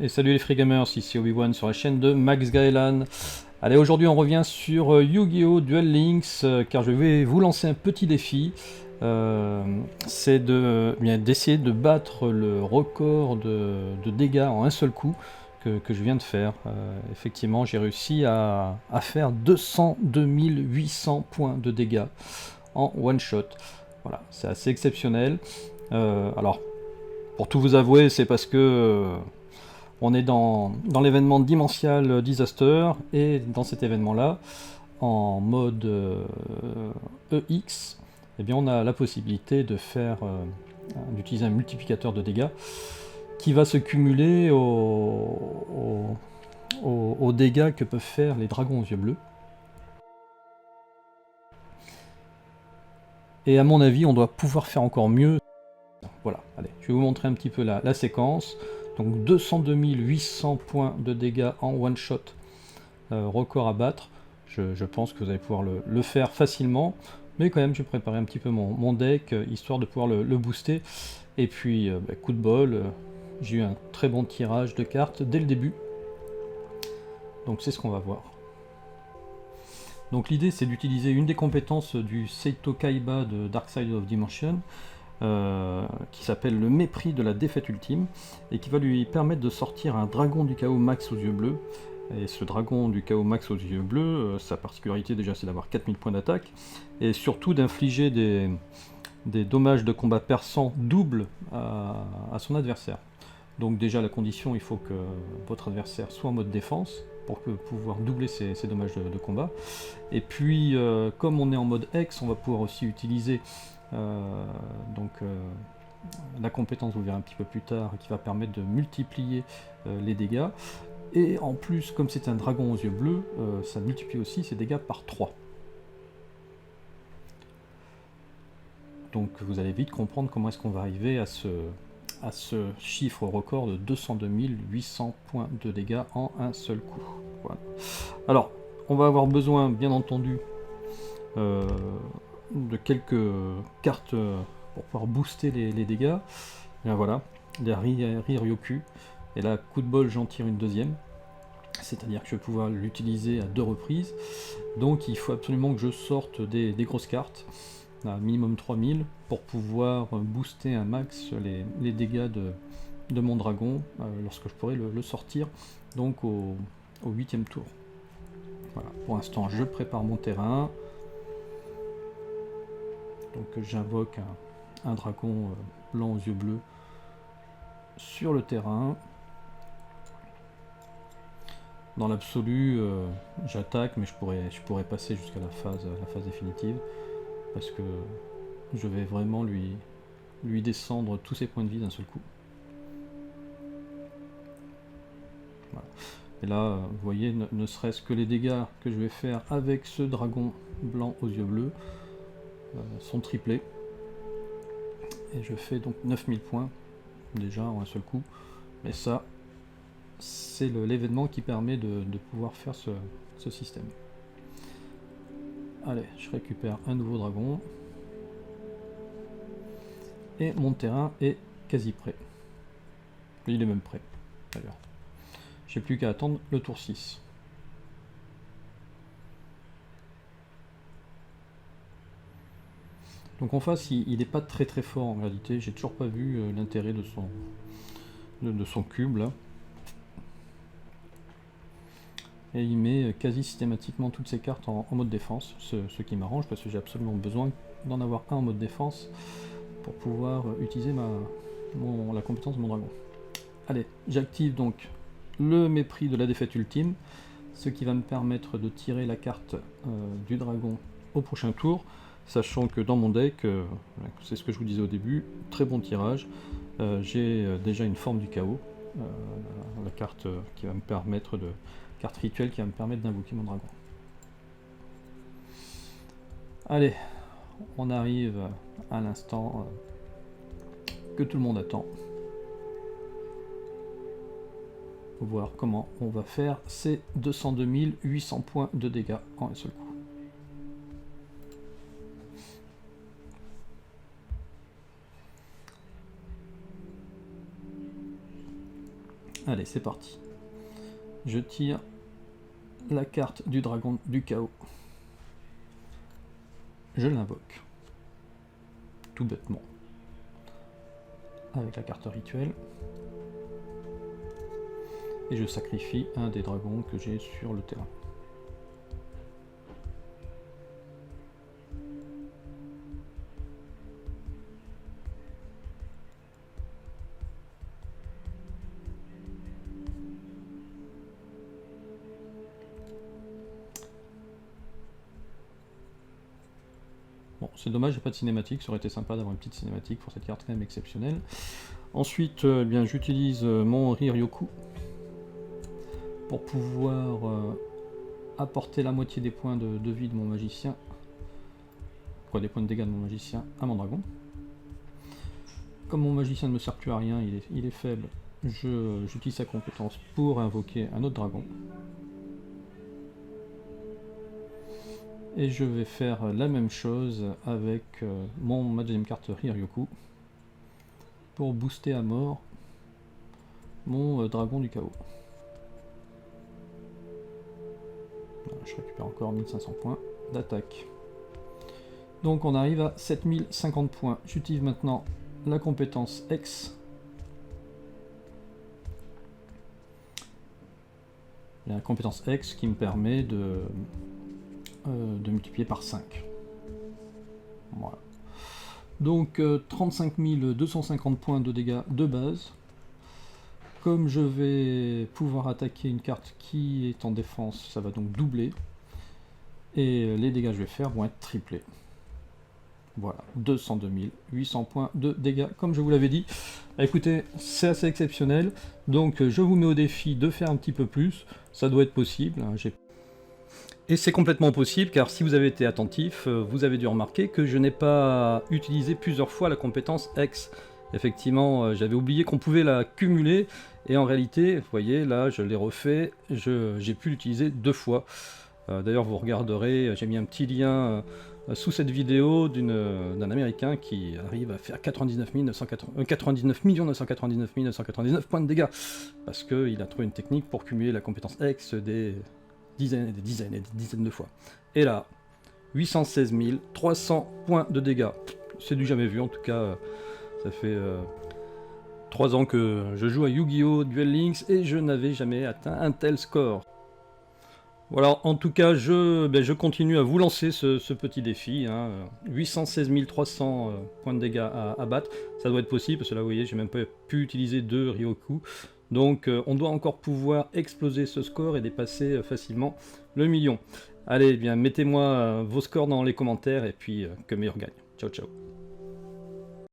Et salut les Free Gamers, ici Obi-Wan sur la chaîne de Max Gaelan. Allez, aujourd'hui on revient sur Yu-Gi-Oh! Duel Links, car je vais vous lancer un petit défi. C'est d'essayer de battre le record de dégâts en un seul coup que je viens de faire. Effectivement, j'ai réussi à faire 202 800 points de dégâts en one shot. Voilà, c'est assez exceptionnel. Alors, pour tout vous avouer, c'est parce que on est dans l'événement Dimensional Disaster, et dans cet événement-là, en mode EX, eh bien on a la possibilité de d'utiliser un multiplicateur de dégâts qui va se cumuler aux dégâts que peuvent faire les dragons aux yeux bleus. Et à mon avis, on doit pouvoir faire encore mieux. Voilà, allez, je vais vous montrer un petit peu la séquence. Donc 202 800 points de dégâts en one shot, record à battre. Je pense que vous allez pouvoir le faire facilement, mais quand même j'ai préparé un petit peu mon deck, histoire de pouvoir le booster. Et puis coup de bol, j'ai eu un très bon tirage de cartes dès le début, donc c'est ce qu'on va voir. Donc l'idée c'est d'utiliser une des compétences du Seito Kaiba de Dark Side of Dimension, qui s'appelle le mépris de la défaite ultime, et qui va lui permettre de sortir un dragon du chaos max aux yeux bleus. Et ce dragon du chaos max aux yeux bleus, sa particularité déjà c'est d'avoir 4000 points d'attaque, et surtout d'infliger des dommages de combat perçants doubles à son adversaire. Donc déjà la condition, il faut que votre adversaire soit en mode défense pour pouvoir doubler ses dommages de combat. Et puis comme on est en mode X, on va pouvoir aussi utiliser la compétence, vous verrez un petit peu plus tard, qui va permettre de multiplier les dégâts. Et en plus, comme c'est un dragon aux yeux bleus, ça multiplie aussi ses dégâts par 3. Donc vous allez vite comprendre comment est-ce qu'on va arriver à ce chiffre record de 202 800 points de dégâts en un seul coup. Voilà. Alors, on va avoir besoin, bien entendu, de quelques cartes pour pouvoir booster les dégâts. Et bien voilà, il y a Riryoku, et là, coup de bol, j'en tire une deuxième. C'est-à-dire que je vais pouvoir l'utiliser à 2 reprises. Donc il faut absolument que je sorte des grosses cartes, à minimum 3000, pour pouvoir booster un max les dégâts de mon dragon, lorsque je pourrai le sortir, donc au 8e tour. Voilà. Pour l'instant, je prépare mon terrain. Donc j'invoque un dragon blanc aux yeux bleus sur le terrain. Dans l'absolu, j'attaque, mais je pourrais passer jusqu'à la phase définitive, parce que je vais vraiment lui descendre tous ses points de vie d'un seul coup. Voilà. Et là, vous voyez, ne serait-ce que les dégâts que je vais faire avec ce dragon blanc aux yeux bleus sont triplés. Et je fais donc 9000 points, déjà en un seul coup. Mais ça, c'est l'événement qui permet de pouvoir faire ce système. Allez, je récupère un nouveau dragon. Et mon terrain est quasi prêt. Il est même prêt, d'ailleurs. J'ai plus qu'à attendre le tour 6. Donc en face, il n'est pas très très fort en réalité. J'ai toujours pas vu l'intérêt de son cube là. Et il met quasi systématiquement toutes ses cartes en mode défense, ce qui m'arrange parce que j'ai absolument besoin d'en avoir un en mode défense pour pouvoir utiliser la compétence de mon dragon. Allez, j'active donc le mépris de la défaite ultime, ce qui va me permettre de tirer la carte du dragon au prochain tour, sachant que dans mon deck, c'est ce que je vous disais au début, très bon tirage, j'ai déjà une forme du chaos, la carte qui va me permettre carte rituelle qui va me permettre d'invoquer mon dragon. Allez, on arrive à l'instant que tout le monde attend. Voir comment on va faire ces 202 800 points de dégâts en un seul coup. Allez, c'est parti. Je tire la carte du dragon du chaos. Je l'invoque. Tout bêtement. Avec la carte rituelle. Et je sacrifie un des dragons que j'ai sur le terrain. Bon, c'est dommage, j'ai pas de cinématique, ça aurait été sympa d'avoir une petite cinématique pour cette carte quand même exceptionnelle. Ensuite, eh bien, j'utilise mon Riryoku pour pouvoir apporter la moitié des points de vie de mon magicien, quoi, des points de dégâts de mon magicien à mon dragon. Comme mon magicien ne me sert plus à rien, il est faible, j'utilise sa compétence pour invoquer un autre dragon. Et je vais faire la même chose avec ma deuxième carte Riryoku pour booster à mort mon dragon du chaos. Voilà, je récupère encore 1500 points d'attaque. Donc on arrive à 7050 points. J'utilise maintenant la compétence X. La compétence X qui me permet de multiplier par 5. Voilà. Donc 35 250 points de dégâts de base. Comme je vais pouvoir attaquer une carte qui est en défense, ça va donc doubler. Et les dégâts que je vais faire vont être triplés. Voilà, 202 800 points de dégâts, comme je vous l'avais dit. Écoutez, c'est assez exceptionnel. Donc je vous mets au défi de faire un petit peu plus. Ça doit être possible. Hein, et c'est complètement possible, car si vous avez été attentif, vous avez dû remarquer que je n'ai pas utilisé plusieurs fois la compétence X. Effectivement, j'avais oublié qu'on pouvait la cumuler, et en réalité, vous voyez, là, je l'ai refait, j'ai pu l'utiliser 2 fois. D'ailleurs, vous regarderez, j'ai mis un petit lien sous cette vidéo d'un Américain qui arrive à faire 99 999 999 points de dégâts, parce qu'il a trouvé une technique pour cumuler la compétence X des dizaines et des dizaines et des dizaines de fois. Et là, 816 300 points de dégâts. C'est du jamais vu, en tout cas, ça fait 3 ans que je joue à Yu-Gi-Oh! Duel Links et je n'avais jamais atteint un tel score. Voilà, en tout cas, je continue à vous lancer ce petit défi. Hein. 816 300 points de dégâts à battre. Ça doit être possible, parce que là, vous voyez, j'ai même pas pu utiliser 2 Ryoku. Donc, on doit encore pouvoir exploser ce score et dépasser facilement le million. Allez, bien, mettez-moi vos scores dans les commentaires et puis que meilleur gagne. Ciao, ciao.